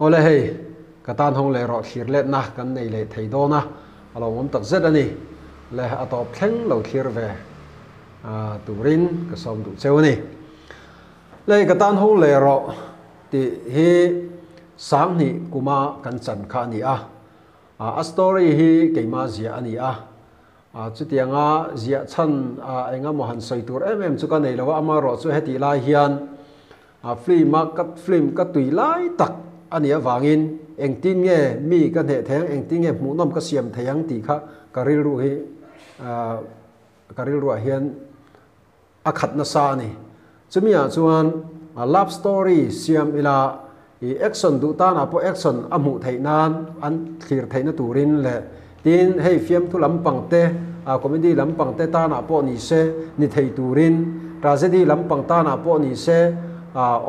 ole hei katan hong le ro khir let na kan nei le thei do na alo mom tak zet ani le atop thleng lo khir ve turin ka som du cheu ni le katan hong le ro ti hi sang ni kuma kan chan kha ni a story hi keima zia ani chutianga zia chan enga mohan soitur chu ka nei lo ama ro chu heti lai hian film ka tui lai tak ania wangin engtin nge mi ka ne theng engtin nge mu nom ka siam theyang ti kha karil ru hi karil ru hian akhat na sa ni chumia chuan love story siam ila i action du ta na po action amu theinan an clear theina turin le tin hei fiam thu lampang te comedy lampang te ta na po ni se ni thei turin tragedy lampang ta na po ni se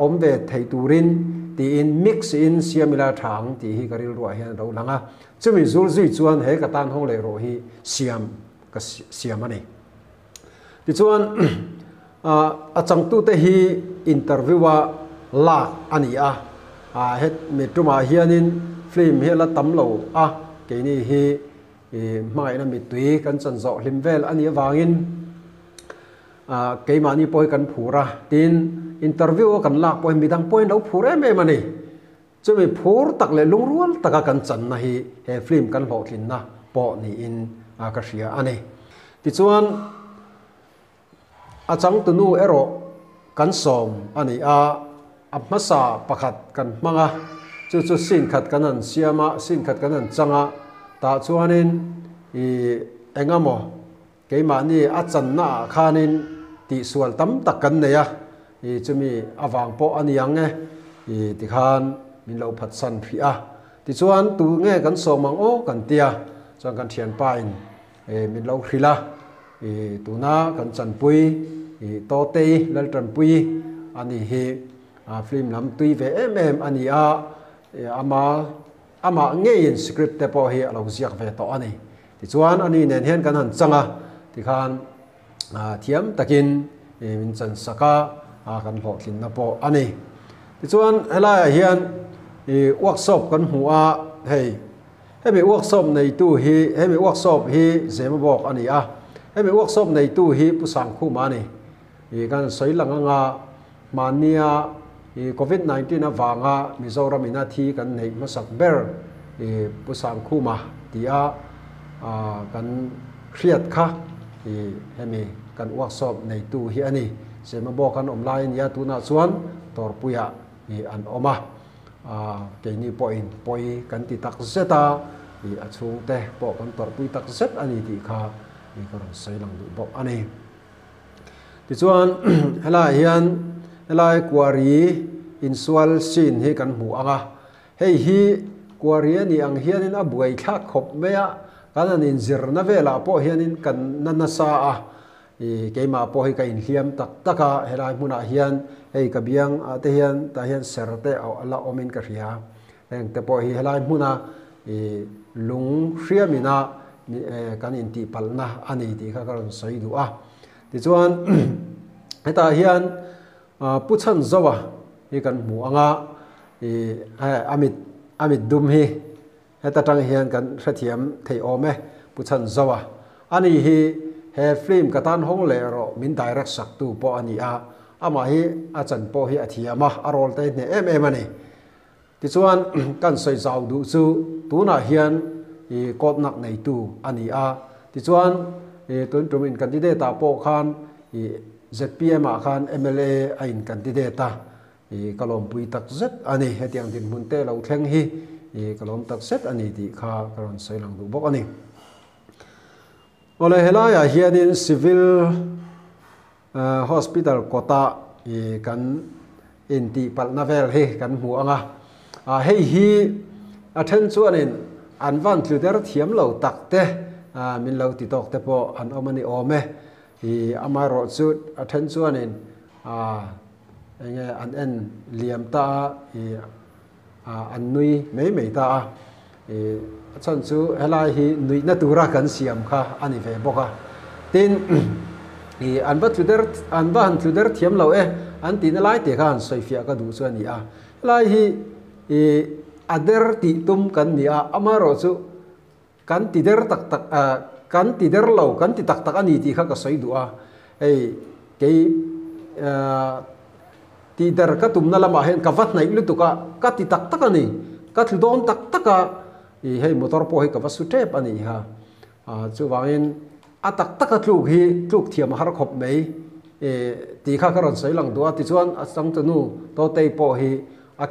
om ve thei turin ti in mix in siamila thang ti hi karil ro hian ro langa chumi zur zui chuan he ka tan hong le ro hi siam ka siam ani ti chuan a changtu te hi interview wa la ani het metuma hianin film he la tam lo ke ni hi mai na mi tui kan chan zo hlimvel ani wangin ke mani poi kan phura tin interview kan lak poi midang point lo phur em ani chumi phur tak le lungrual taka kan chan na hi he film kan ho thin na po ni in ka ria ani ti chuan a chang tu nu ero kan som ani masa pakhat kan manga chu sin khat kanan siama sin khat kanan changa ta chuanin engamo keima ni a chan na khanin ti sual tam tak kan neya chumi awang po aniang nge ti khan min lo phat san phi ti chuan tu nge kan so mang o kan tia chuan kan thian pa in min lo hrila tu na kan chan pui to te lal tran pui ani hi film lam tui ve em ani ama nge in script te po hi lo ziak ve to ani ti chuan ani nen hian kan han changa ti khan thiam takin min chan saka kan ho thin na po ani ti chuan hela hian workshop kan hua hei hemi workshop nei tu hi hemi workshop hi zema bok ani hemi workshop nei tu hi pusang khu mani kan soilanga mania COVID-19 wanga Mizoram ina thi kan nei masak ber pusang khu ma tia kan khriat kha hemi kan workshop nei tu hi ani sema bo kan online ya tu na chuan tor puya an oma ke ni point poi kan ti tak zeta achung te po kan tor pui tak zet ani ti kha kan sei lang du bok ani ti chuan hela hian helai kwari insual sin hi kan mu anga hei hi kwari ani ang hianin a buai kha khop mea kan in zirna vela po hianin kan nanasa keima po hi ka in hiam tak taka helai muna hian hei ka biang te hian ta hian serte au ala omin ka ria eng te po hi helai muna lung hriamina kan in ti palna ani ti kha karon sei du ti chuan heta hian puchan zawa hi kan mu anga amit dum hi heta tang hian kan hrathiam thei ome puchan zawa ani hi he film katan hong le ro min direct sak tu po ani ama hi achan po hi athiama arol te ne em ani ti chuan kan soi zau du chu tuna hian kot nak nei tu ani ti chuan tun in candidate ta po khan ZPM khan MLA ain candidate kalom pui tak zet ani hetiang din munte lo thleng hi kalom tak zet ani ti kha karon sailang du bok ani ole helaya hianin civil hospital kota kan inti palnavel he kan hu anga hei hi athen chuanin anwan tluder thiam lo takte min lo ti tok te po an omani ome amaro chut athen chuanin an en liam ta an nui mei ta chan chu helai hi nui na tura kan siam kha ani ve boka tin an ban tluder thiam lo an tin lai te khan soifia ka du chu ani lai hi ader ti tum kan nia amaro chu kan ti der tak tak kan ti der lo kan ti tak tak ani ti kha ka soi du a ei ke ti der ka tum na lama hen ka vat nai lu tu ka ti tak tak ani ka thil don tak taka i hei motor po hi ka va su tep ani ha chu wangin a tak taka tluk hi tluk thiam har khop mei ti kha ka ron sei lang du a ti chuan a sang tu nu to tei po hi a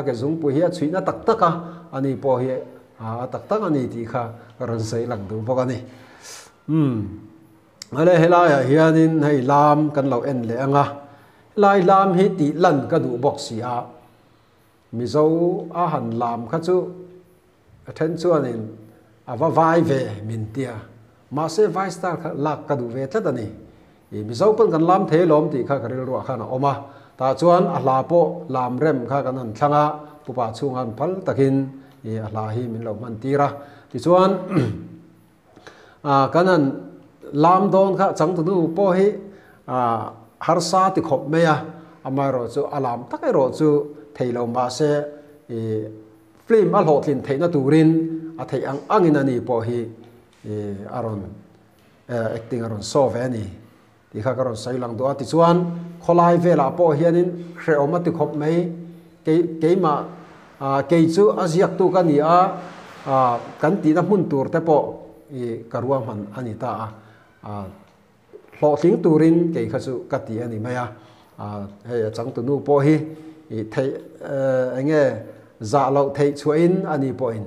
ke zung pu hi a chui na tak taka ani po hi a tak tak ani ti kha ka ron sei lang du bok ani ale helaya hianin hei lam kan lo en le anga lai lam hi ti lan ka du bok sia mi zo a han lam kha chu athen chuanin ava vai ve min tia ma se vai star kha lak ka du ve tlat ani mi zo pan kan lam the lom ti kha karil ro kha na oma ta chuan a hla po lam rem kha kan an thlanga pupa chungan phal takin a hla hi min lo man tira ti chuan kan an lam don kha chang tu po hi har sa ti khop me ya amai ro chu alam takai ro chu theilo ma se film al hotlin theina turin a thei angin ani po hi aron acting aron so ve ni ti kha karon sai lang do ati chuan kholai vela po hianin hre omati khop mai ke ma ke chu aziak tu ka ni a kan ti na mun tur te po karua man ani ta lo thing turin ke kha chu ka ti ani maya hei chang tu nu po hi thei enge za lo thei chuin ani po in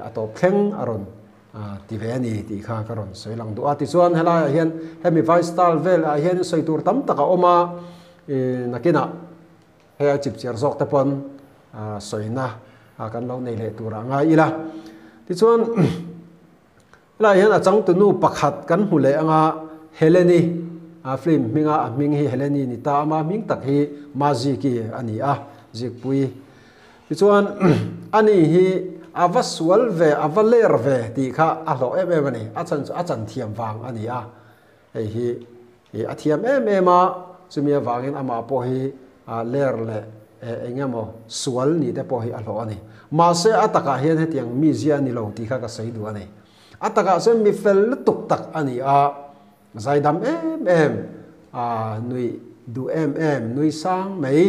atop thleng aron ti ve ani ti kha karon sei lang du ati chuan hela hian hemi vai style vel a hian sei tur tam taka oma nakina he chip cher zok te pon soina kan lo nei le tura nga ila ti chuan la hian a chang tu nu pakhat kan hule anga heleni film minga ming hi heleni ni ta ma ming tak hi maji ki ani zik pui ti chuan ani hi avasual ve avaler ve ti kha a lo em ani a chan thiam wang ani hei hi a thiam em a chumia wangin ama po hi ler le engemo sual ni te po hi a lo ani ma se ataka hian he tiang mi zia ni lo ti kha ka sei du ani ataka se mi fel tuk tak ani zaidam em nui du em nui sang mei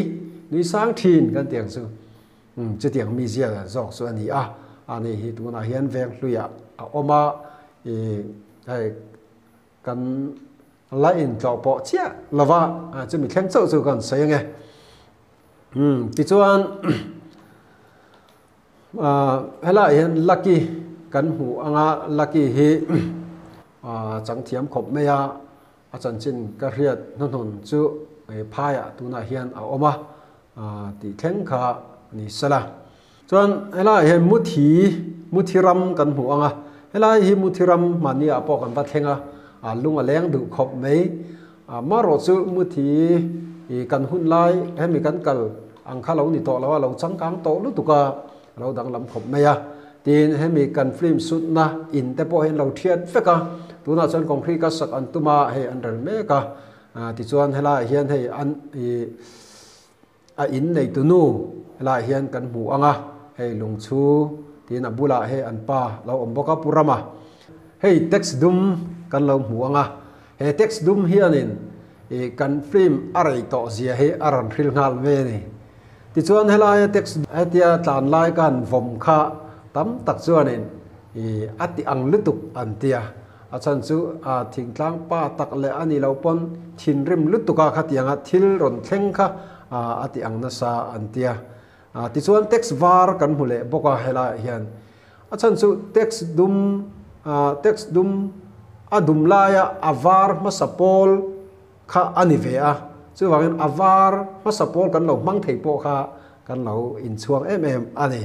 nui sang thin kan tiang su chu tiang mi zia zok su ani ani hi tu na hian veng hluya oma ai kan la in tlo po chia lova chu mi thleng chau chu kan sei nge ti chuan hela hian lucky kan hu anga lucky hi chang thiam khop meya a chan chin ka riat non chu phaya tu na hian oma ti thleng kha ni sala chuan hela hian muthiram kan hu anga hela hi muthiram mania po kan ba thlenga lunga leng du khop mei maro chu muthi kan hun lai hemi kan kal ang kha lo ni to lo lo chang kang to lu tuka lo dang lam khop meya tin hemi kan film sut na in te po hen lo thiat feka tuna chuan concrete ka sak an tuma he andal me ka ti chuan hela hian hei an in nei tu nu hela hian kan mu anga hei lung chu tin abula he an pa lo omboka purama hei text dum kan lo mu anga he text dum hianin kan film arai to zia he aran thil ngal ve ni ti chuan hela text atia tlan lai kan vom kha tam tak chuanin ati ang lutuk an tia achan chu thing tlang pa tak le ani lo pon thin rim lutuka khatianga thil ron thleng kha ati ang na sa an tia ti chuan text var kan hule boka hela hian achan chu text dum adum laya avar masapol kha ani ve chu wangin avar masapol kan lo mang thei po kha kan lo in chuang em ani